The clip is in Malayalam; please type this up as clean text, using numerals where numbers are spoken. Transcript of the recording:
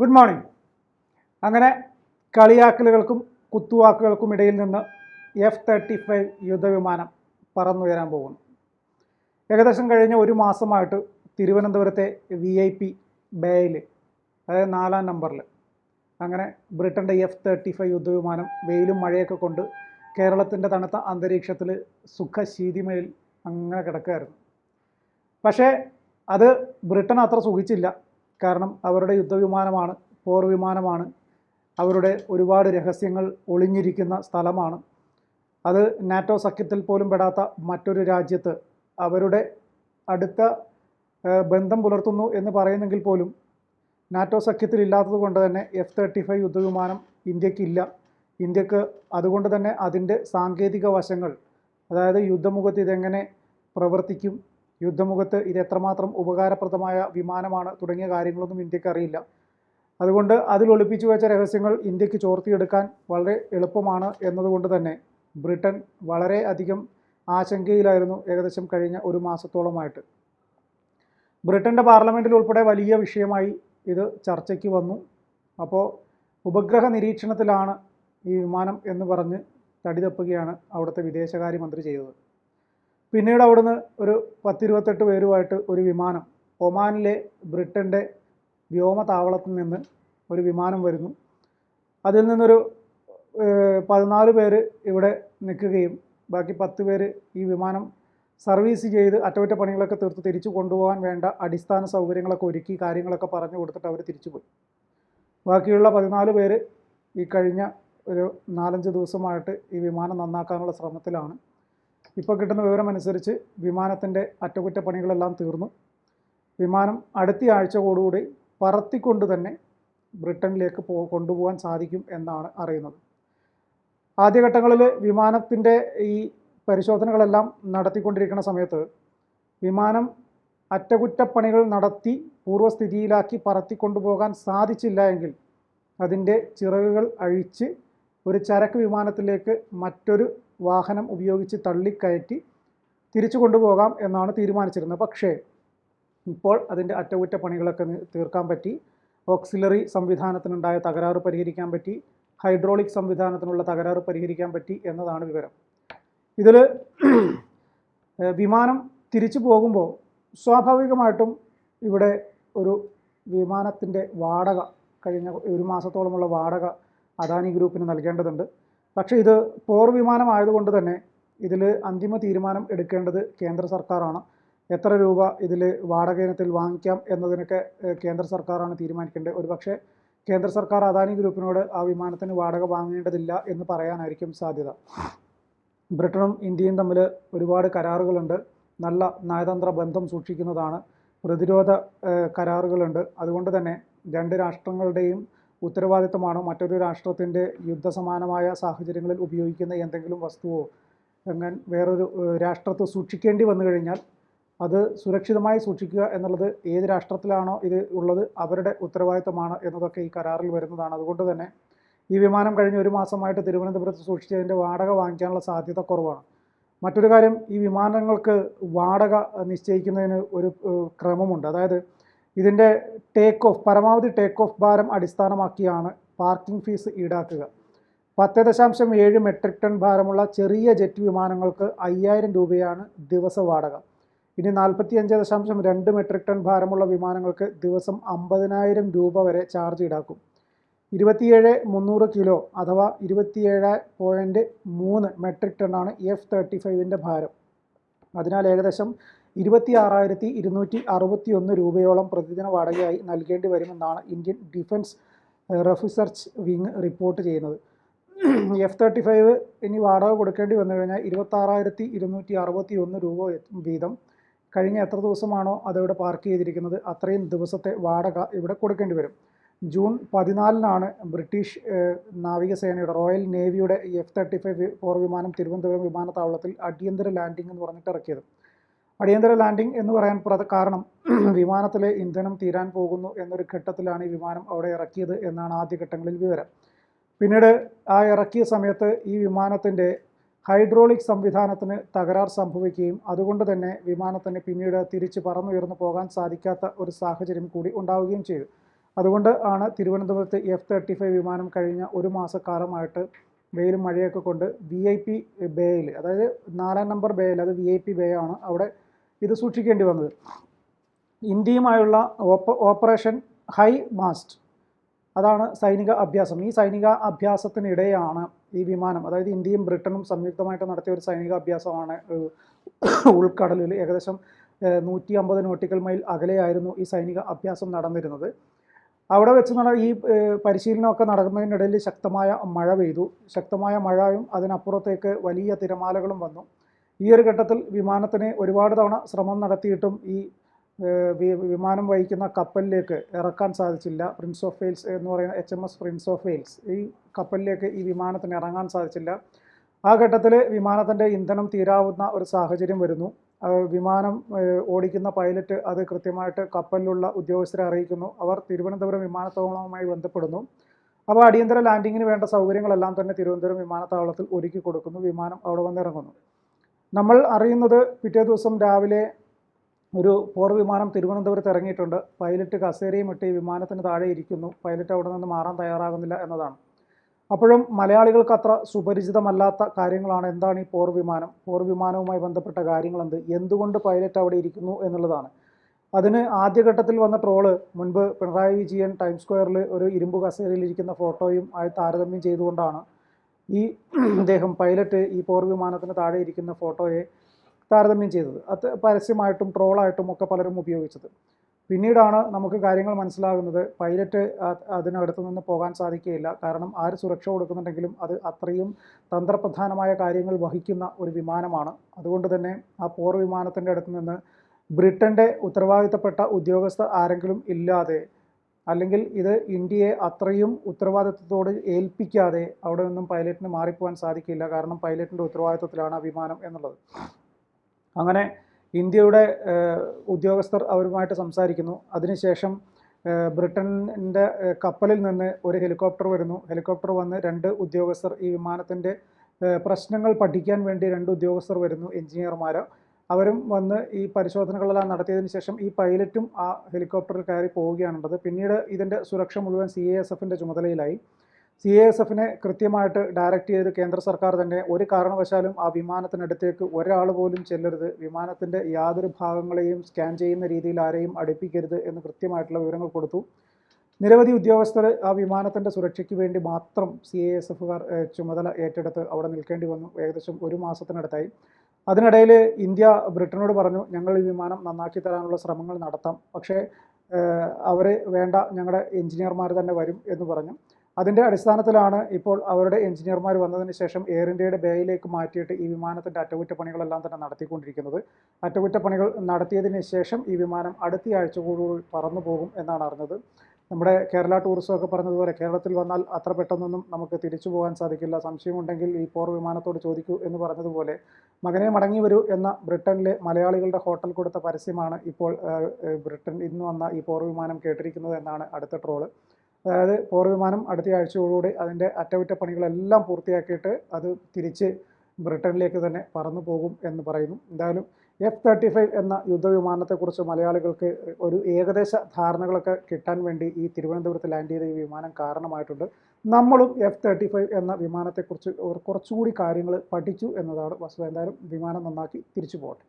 Good morning. അങ്ങനെ കളിയാക്കലുകൾക്കും കുത്തുവാക്കുകൾക്കും ഇടയിൽ നിന്ന് F-35 യുദ്ധവിമാനം പറന്നുയരാൻ പോകുന്നു. ഏകദേശം കഴിഞ്ഞ ഒരു മാസമായിട്ട് തിരുവനന്തപുരത്തെ VIP ബേയിൽ, അതായത് 4-ാം നമ്പറിൽ, അങ്ങനെ ബ്രിട്ടൻ്റെ F-35 യുദ്ധവിമാനം വെയിലും മഴയൊക്കെ കൊണ്ട് കേരളത്തിൻ്റെ തണുത്ത അന്തരീക്ഷത്തിൽ സുഖശീതിമയിൽ അങ്ങനെ കിടക്കുകയായിരുന്നു. പക്ഷേ അത് ബ്രിട്ടൻ അത്ര സുഖിച്ചില്ല. കാരണം അവരുടെ യുദ്ധവിമാനമാണ്, പോർ വിമാനമാണ്, അവരുടെ ഒരുപാട് രഹസ്യങ്ങൾ ഒളിഞ്ഞിരിക്കുന്ന സ്ഥലമാണ്. അത് നാറ്റോ സഖ്യത്തിൽ പോലും പെടാത്ത മറ്റൊരു രാജ്യത്ത് അവരുടെ അടുത്ത ബന്ധം പുലർത്തുന്നു എന്ന് പറയുന്നെങ്കിൽ പോലും നാറ്റോ സഖ്യത്തിൽ ഇല്ലാത്തത് കൊണ്ട് തന്നെ F-35 യുദ്ധവിമാനം ഇന്ത്യക്കില്ല. ഇന്ത്യക്ക് അതുകൊണ്ട് തന്നെ അതിൻ്റെ സാങ്കേതിക വശങ്ങൾ, അതായത് യുദ്ധമുഖത്ത് ഇതെങ്ങനെ പ്രവർത്തിക്കും, യുദ്ധമുഖത്ത് ഇത് എത്രമാത്രം ഉപകാരപ്രദമായ വിമാനമാണ് തുടങ്ങിയ കാര്യങ്ങളൊന്നും ഇന്ത്യക്ക് അറിയില്ല. അതുകൊണ്ട് അതിൽ ഒളിപ്പിച്ചു വെച്ച രഹസ്യങ്ങൾ ഇന്ത്യക്ക് ചോർത്തിയെടുക്കാൻ വളരെ എളുപ്പമാണ് എന്നതുകൊണ്ട് തന്നെ ബ്രിട്ടൻ വളരെ അധികം ആശങ്കയിലായിരുന്നു ഏകദേശം കഴിഞ്ഞ ഒരു മാസത്തോളമായിട്ട്. ബ്രിട്ടൻ്റെ പാർലമെൻറ്റിൽ ഉൾപ്പെടെ വലിയ വിഷയമായി ഇത് ചർച്ചയ്ക്ക് വന്നു. അപ്പോൾ ഉപഗ്രഹ നിരീക്ഷണത്തിലാണ് ഈ വിമാനം എന്ന് പറഞ്ഞ് തടിതപ്പുകയാണ് അവിടുത്തെ വിദേശകാര്യമന്ത്രി ചെയ്തത്. പിന്നീട് അവിടുന്ന് ഒരു 10-28 പേരുമായിട്ട് ഒരു വിമാനം ഒമാനിലെ ബ്രിട്ടൻ്റെ വ്യോമതാവളത്തിൽ നിന്ന് ഒരു വിമാനം വരുന്നു. അതിൽ നിന്നൊരു 14 പേര് ഇവിടെ നിൽക്കുകയും ബാക്കി 10 പേര് ഈ വിമാനം സർവീസ് ചെയ്ത് അറ്റകുറ്റപ്പണികളൊക്കെ തീർത്ത് തിരിച്ചു കൊണ്ടുപോകാൻ വേണ്ട അടിസ്ഥാന സൗകര്യങ്ങളൊക്കെ ഒരുക്കി കാര്യങ്ങളൊക്കെ പറഞ്ഞു കൊടുത്തിട്ട് അവർ തിരിച്ചുപോയി. ബാക്കിയുള്ള 14 പേര് ഈ കഴിഞ്ഞ ഒരു 4-5 ദിവസമായിട്ട് ഈ വിമാനം നന്നാക്കാനുള്ള ശ്രമത്തിലാണ്. ഇപ്പോൾ കിട്ടുന്ന വിവരമനുസരിച്ച് വിമാനത്തിൻ്റെ അറ്റകുറ്റപ്പണികളെല്ലാം തീർന്നു. വിമാനം അടുത്ത ആഴ്ചയോടുകൂടി പറത്തിക്കൊണ്ട് തന്നെ ബ്രിട്ടനിലേക്ക് കൊണ്ടുപോകാൻ സാധിക്കും എന്നാണ് അറിയുന്നത്. ആദ്യഘട്ടങ്ങളിൽ വിമാനത്തിൻ്റെ ഈ പരിശോധനകളെല്ലാം നടത്തിക്കൊണ്ടിരിക്കുന്ന സമയത്ത് വിമാനം അറ്റകുറ്റപ്പണികൾ നടത്തി പൂർവ്വസ്ഥിതിയിലാക്കി പറത്തിക്കൊണ്ടുപോകാൻ സാധിച്ചില്ല എങ്കിൽ അതിൻ്റെ ചിറകുകൾ അഴിച്ച് ഒരു ചരക്ക് വിമാനത്തിലേക്ക് മറ്റൊരു വാഹനം ഉപയോഗിച്ച് തള്ളിക്കയറ്റി തിരിച്ചു കൊണ്ടുപോകാം എന്നാണ് തീരുമാനിച്ചിരുന്നത്. പക്ഷേ ഇപ്പോൾ അതിൻ്റെ അറ്റകുറ്റപ്പണികളൊക്കെ തീർക്കാൻ പറ്റി, ഓക്സിലറി സംവിധാനത്തിനുണ്ടായ തകരാറ് പരിഹരിക്കാൻ പറ്റി, ഹൈഡ്രോളിക് സംവിധാനത്തിനുള്ള തകരാറ് പരിഹരിക്കാൻ പറ്റി എന്നതാണ് വിവരം. ഇതിൽ വിമാനം തിരിച്ചു പോകുമ്പോൾ സ്വാഭാവികമായിട്ടും ഇവിടെ ഒരു വിമാനത്തിൻ്റെ വാടക, കഴിഞ്ഞ ഒരു മാസത്തോളമുള്ള വാടക അദാനി ഗ്രൂപ്പിന് നൽകേണ്ടതുണ്ട്. പക്ഷേ ഇത് പോർ വിമാനമായതുകൊണ്ട് തന്നെ ഇതിൽ അന്തിമ തീരുമാനം എടുക്കേണ്ടത് കേന്ദ്ര സർക്കാരാണ്. എത്ര രൂപ ഇതിൽ വാടക ഇനത്തിൽ വാങ്ങിക്കാം എന്നതിനൊക്കെ കേന്ദ്ര സർക്കാരാണ് തീരുമാനിക്കേണ്ടത്. ഒരുപക്ഷെ കേന്ദ്ര സർക്കാർ അദാനി ഗ്രൂപ്പിനോട് ആ വിമാനത്തിന് വാടക വാങ്ങേണ്ടതില്ല എന്ന് പറയാനായിരിക്കും സാധ്യത. ബ്രിട്ടനും ഇന്ത്യയും തമ്മിൽ ഒരുപാട് കരാറുകളുണ്ട്, നല്ല നയതന്ത്ര ബന്ധം സൂക്ഷിക്കുന്നതാണ്, പ്രതിരോധ കരാറുകളുണ്ട്. അതുകൊണ്ട് തന്നെ രണ്ട് രാഷ്ട്രങ്ങളുടെയും ഉത്തരവാദിത്തമാണ് മറ്റൊരു രാഷ്ട്രത്തിൻ്റെ യുദ്ധസമാനമായ സാഹചര്യങ്ങളിൽ ഉപയോഗിക്കുന്ന എന്തെങ്കിലും വസ്തുവോ അങ്ങനെ വേറൊരു രാഷ്ട്രത്തെ സൂക്ഷിക്കേണ്ടി വന്നു കഴിഞ്ഞാൽ അത് സുരക്ഷിതമായി സൂക്ഷിക്കുക എന്നുള്ളത് ഏത് രാഷ്ട്രത്തിലാണോ ഇത് ഉള്ളത് അവരുടെ ഉത്തരവാദിത്തമാണ് എന്നതൊക്കെ ഈ കരാറിൽ വരുന്നതാണ്. അതുകൊണ്ട് തന്നെ ഈ വിമാനം കഴിഞ്ഞ ഒരു മാസമായിട്ട് തിരുവനന്തപുരത്ത് സൂക്ഷിച്ചതിൻ്റെ വാടക വാങ്ങിക്കാനുള്ള സാധ്യത കുറവാണ്. മറ്റൊരു കാര്യം, ഈ വിമാനങ്ങൾക്ക് വാടക നിശ്ചയിക്കുന്നതിന് ഒരു ക്രമമുണ്ട്. അതായത് ഇതിൻ്റെ പരമാവധി ടേക്ക് ഓഫ് ഭാരം അടിസ്ഥാനമാക്കിയാണ് പാർക്കിംഗ് ഫീസ് ഈടാക്കുക. 10.7 മെട്രിക് ടൺ ഭാരമുള്ള ചെറിയ ജെറ്റ് വിമാനങ്ങൾക്ക് 5000 രൂപയാണ് ദിവസ വാടക. ഇനി 45.2 മെട്രിക് ടൺ ഭാരമുള്ള വിമാനങ്ങൾക്ക് ദിവസം 50,000 രൂപ വരെ ചാർജ് ഈടാക്കും. 27,300 കിലോ അഥവാ 27.3 മെട്രിക് ടണ്ണാണ് F-35ൻ്റെ ഭാരം. അതിനാൽ ഏകദേശം 26,261 രൂപയോളം പ്രതിദിന വാടകയായി നൽകേണ്ടി വരുമെന്നാണ് Indian defence research wing report ചെയ്യുന്നത്. F-35 ഇനി വാടക കൊടുക്കേണ്ടി വന്നു കഴിഞ്ഞാൽ 26,261 രൂപ വീതം കഴിഞ്ഞ എത്ര ദിവസമാണോ അതിവിടെ പാർക്ക് ചെയ്തിരിക്കുന്നത് അത്രയും ദിവസത്തെ വാടക ഇവിടെ കൊടുക്കേണ്ടി വരും. ജൂൺ 14-നാണ് ബ്രിട്ടീഷ് നാവികസേനയുടെ റോയൽ നേവിയുടെ F-35 പോർ വിമാനം തിരുവനന്തപുരം വിമാനത്താവളത്തിൽ അടിയന്തര ലാൻഡിംഗ് എന്ന് പറഞ്ഞിട്ട് ഇറക്കിയത്. അടിയന്തര ലാൻഡിംഗ് എന്ന് പറയാൻ കാരണം വിമാനത്തിലെ ഇന്ധനം തീരാൻ പോകുന്നു എന്നൊരു ഘട്ടത്തിലാണ് ഈ വിമാനം അവിടെ ഇറക്കിയത് എന്നാണ് ആദ്യഘട്ടങ്ങളിൽ വിവരം. പിന്നീട് ആ ഇറക്കിയ സമയത്ത് ഈ വിമാനത്തിൻ്റെ ഹൈഡ്രോളിക് സംവിധാനത്തിന് തകരാർ സംഭവിക്കുകയും അതുകൊണ്ട് തന്നെ വിമാനത്തിന് പിന്നീട് തിരിച്ച് പറന്നുയർന്നു പോകാൻ സാധിക്കാത്ത ഒരു സാഹചര്യം കൂടി ഉണ്ടാവുകയും ചെയ്തു. അതുകൊണ്ട് ആണ് തിരുവനന്തപുരത്ത് F-35 വിമാനം കഴിഞ്ഞ ഒരു മാസക്കാലമായിട്ട് വെയിലും മഴയൊക്കെ കൊണ്ട് VIP ബേയിൽ, അതായത് 4-ാം നമ്പർ ബേയിൽ, അത് VIP ബേ ആണ്, അവിടെ ഇത് സൂക്ഷിക്കേണ്ടി വന്നത്. ഇന്ത്യയുമായുള്ള ഓപ്പറേഷൻ ഹൈ മാസ്റ്റ്, അതാണ് സൈനിക അഭ്യാസം. ഈ സൈനിക അഭ്യാസത്തിനിടെയാണ് ഈ വിമാനം, അതായത് ഇന്ത്യയും ബ്രിട്ടനും സംയുക്തമായിട്ട് നടത്തിയ ഒരു സൈനിക അഭ്യാസമാണ് ഉൾക്കടലിൽ ഏകദേശം 150 നോട്ടിക്കൽ മൈൽ അകലെയായിരുന്നു ഈ സൈനിക അഭ്യാസം നടന്നിരുന്നത്. അവിടെ വെച്ച് ഈ പരിശീലനമൊക്കെ നടക്കുന്നതിനിടയിൽ ശക്തമായ മഴ പെയ്തു. ശക്തമായ മഴയും അതിനപ്പുറത്തേക്ക് വലിയ തിരമാലകളും വന്നു. ഈ ഒരു ഘട്ടത്തിൽ വിമാനത്തിന് ഒരുപാട് തവണ ശ്രമം നടത്തിയിട്ടും ഈ വിമാനം വഹിക്കുന്ന കപ്പലിലേക്ക് ഇറക്കാൻ സാധിച്ചില്ല. പ്രിൻസ് ഓഫ് വെയിൽസ് എന്ന് പറയുന്ന HMS പ്രിൻസ് ഓഫ് വെയിൽസ്, ഈ കപ്പലിലേക്ക് ഈ വിമാനത്തിന് ഇറങ്ങാൻ സാധിച്ചില്ല. ആ ഘട്ടത്തിൽ വിമാനത്തിൻ്റെ ഇന്ധനം തീരാവുന്ന ഒരു സാഹചര്യം വരുന്നു. വിമാനം ഓടിക്കുന്ന പൈലറ്റ് അത് കൃത്യമായിട്ട് കപ്പലിലുള്ള ഉദ്യോഗസ്ഥരെ അറിയിക്കുന്നു. അവർ തിരുവനന്തപുരം വിമാനത്താവളവുമായി ബന്ധപ്പെടുന്നു. അപ്പോൾ അടിയന്തര ലാൻഡിങ്ങിന് വേണ്ട സൗകര്യങ്ങളെല്ലാം തന്നെ തിരുവനന്തപുരം വിമാനത്താവളത്തിൽ ഒരുക്കി കൊടുക്കുന്നു. വിമാനം അവിടെ വന്നിറങ്ങുന്നു. നമ്മൾ അറിയുന്നത് പിറ്റേ ദിവസം രാവിലെ ഒരു പോർ വിമാനം തിരുവനന്തപുരത്ത് ഇറങ്ങിയിട്ടുണ്ട്. പൈലറ്റ് കസേരയും ഇട്ട് ഈ വിമാനത്തിന് താഴെ ഇരിക്കുന്നു. പൈലറ്റ് അവിടെ നിന്ന് മാറാൻ തയ്യാറാകുന്നില്ല എന്നതാണ്. അപ്പോഴും മലയാളികൾക്ക് അത്ര സുപരിചിതമല്ലാത്ത കാര്യങ്ങളാണ്. എന്താണ് ഈ പോർ വിമാനം, പോർ വിമാനവുമായി ബന്ധപ്പെട്ട കാര്യങ്ങളെന്ത്, എന്തുകൊണ്ട് പൈലറ്റ് അവിടെ ഇരിക്കുന്നു എന്നുള്ളതാണ്. അതിന് ആദ്യഘട്ടത്തിൽ വന്ന ട്രോള് മുൻപ് പിണറായി വിജയൻ ടൈംസ് സ്ക്വയറിൽ ഒരു ഇരുമ്പ് കസേരയിൽ ഇരിക്കുന്ന ഫോട്ടോയും ആയി താരതമ്യം ചെയ്തുകൊണ്ടാണ് ഈ അദ്ദേഹം പൈലറ്റ് ഈ പോർ വിമാനത്തിന് താഴെ ഇരിക്കുന്ന ഫോട്ടോയെ താരതമ്യം ചെയ്തത്. അത് പരസ്യമായിട്ടും ട്രോളായിട്ടും ഒക്കെ പലരും ഉപയോഗിച്ചത്. പിന്നീടാണ് നമുക്ക് കാര്യങ്ങൾ മനസ്സിലാകുന്നത്, പൈലറ്റ് അതിനടുത്ത് നിന്ന് പോകാൻ സാധിക്കുകയില്ല. കാരണം ആര് സുരക്ഷ കൊടുക്കുന്നുണ്ടെങ്കിലും അത് അത്രയും തന്ത്രപ്രധാനമായ കാര്യങ്ങൾ വഹിക്കുന്ന ഒരു വിമാനമാണ്. അതുകൊണ്ട് തന്നെ ആ പോർ വിമാനത്തിൻ്റെ അടുത്ത് നിന്ന് ബ്രിട്ടൻ്റെ ഉത്തരവാദിത്തപ്പെട്ട ഉദ്യോഗസ്ഥർ ആരെങ്കിലും ഇല്ലാതെ, അല്ലെങ്കിൽ ഇത് ഇന്ത്യയെ അത്രയും ഉത്തരവാദിത്തത്തോട് ഏൽപ്പിക്കാതെ അവിടെ നിന്നും പൈലറ്റിന് മാറിപ്പോകാൻ സാധിക്കില്ല. കാരണം പൈലറ്റിൻ്റെ ഉത്തരവാദിത്തത്തിലാണ് ആ വിമാനം എന്നുള്ളത്. അങ്ങനെ ഇന്ത്യയുടെ ഉദ്യോഗസ്ഥർ അവരുമായിട്ട് സംസാരിക്കുന്നു. അതിനുശേഷം ബ്രിട്ടൻ്റെ കപ്പലിൽ നിന്ന് ഒരു ഹെലികോപ്റ്റർ വരുന്നു. ഹെലികോപ്റ്റർ വന്ന് 2 ഉദ്യോഗസ്ഥർ, ഈ വിമാനത്തിൻ്റെ പ്രശ്നങ്ങൾ പഠിക്കാൻ വേണ്ടി 2 ഉദ്യോഗസ്ഥർ വരുന്നു, എഞ്ചിനീയർമാർ. അവരും വന്ന് ഈ പരിശോധനകളെല്ലാം നടത്തിയതിന് ശേഷം ഈ പൈലറ്റും ആ ഹെലികോപ്റ്ററിൽ കയറി പോവുകയാണുള്ളത്. പിന്നീട് ഇതിൻ്റെ സുരക്ഷ മുഴുവൻ CASFൻ്റെ ചുമതലയിലായി. CASFനെ കൃത്യമായിട്ട് ഡയറക്റ്റ് ചെയ്ത് കേന്ദ്ര സർക്കാർ തന്നെ ഒരു കാരണവശാലും ആ വിമാനത്തിനടുത്തേക്ക് ഒരാൾ പോലും ചെല്ലരുത്, വിമാനത്തിൻ്റെ യാതൊരു ഭാഗങ്ങളെയും സ്കാൻ ചെയ്യുന്ന രീതിയിൽ ആരെയും അടുപ്പിക്കരുത് എന്ന് കൃത്യമായിട്ടുള്ള വിവരങ്ങൾ കൊടുത്തു. നിരവധി ഉദ്യോഗസ്ഥർ ആ വിമാനത്തിൻ്റെ സുരക്ഷയ്ക്ക് വേണ്ടി മാത്രം CASFകാർ ചുമതല ഏറ്റെടുത്ത് അവിടെ നിൽക്കേണ്ടി വന്നു. ഏകദേശം ഒരു മാസത്തിനടുത്തായി. അതിനിടയിൽ ഇന്ത്യ ബ്രിട്ടനോട് പറഞ്ഞു, ഞങ്ങൾ ഈ വിമാനം നന്നാക്കി തരാനുള്ള ശ്രമങ്ങൾ നടത്താം, പക്ഷേ അവർ വേണ്ട, ഞങ്ങളുടെ എഞ്ചിനീയർമാർ തന്നെ വരും എന്ന് പറഞ്ഞു. അതിൻ്റെ അടിസ്ഥാനത്തിലാണ് ഇപ്പോൾ അവരുടെ എഞ്ചിനീയർമാർ വന്നതിന് ശേഷം എയർ ഇന്ത്യയുടെ ബേയിലേക്ക് മാറ്റിയിട്ട് ഈ വിമാനത്തിൻ്റെ അറ്റകുറ്റപ്പണികളെല്ലാം തന്നെ നടത്തിക്കൊണ്ടിരിക്കുന്നത്. അറ്റകുറ്റപ്പണികൾ നടത്തിയതിന് ശേഷം ഈ വിമാനം അടുത്ത ആഴ്ച കൂടി പറന്നു പോകും എന്നാണ് അറിഞ്ഞത്. നമ്മുടെ കേരള ടൂറിസം ഒക്കെ പറഞ്ഞതുപോലെ കേരളത്തിൽ വന്നാൽ അത്ര പെട്ടെന്നൊന്നും നമുക്ക് തിരിച്ചു പോകാൻ സാധിക്കില്ല, സംശയമുണ്ടെങ്കിൽ ഈ പോർ വിമാനത്തോട് ചോദിക്കൂ എന്ന് പറഞ്ഞതുപോലെ മകനെ മടങ്ങി വരൂ എന്ന ബ്രിട്ടനിലെ മലയാളികളുടെ ഹോട്ടൽ കൊടുത്ത പരസ്യമാണ് ഇപ്പോൾ ബ്രിട്ടൻ ഇന്ന് വന്ന ഈ പോർ വിമാനം കേട്ടിരിക്കുന്നത് എന്നാണ് അടുത്ത ട്രോള്. അതായത് പോർ വിമാനം അടുത്ത ആഴ്ചയോടുകൂടി അതിൻ്റെ അറ്റകുറ്റപ്പണികളെല്ലാം പൂർത്തിയാക്കിയിട്ട് അത് തിരിച്ച് ബ്രിട്ടനിലേക്ക് തന്നെ പറന്നു പോകും എന്ന് പറയുന്നു. എന്തായാലും F-35 എന്ന യുദ്ധവിമാനത്തെക്കുറിച്ച് മലയാളികൾക്ക് ഒരു ഏകദേശ ധാരണകളൊക്കെ കിട്ടാൻ വേണ്ടി ഈ തിരുവനന്തപുരത്ത് ലാൻഡ് ചെയ്ത ഈ വിമാനം കാരണമായിട്ടുണ്ട്. നമ്മളും F-35 എന്ന വിമാനത്തെക്കുറിച്ച് കുറച്ചുകൂടി കാര്യങ്ങൾ പഠിച്ചു എന്നതാണ് വസ്തുത. എന്തായാലും വിമാനം നന്നാക്കി തിരിച്ചു പോകട്ടെ.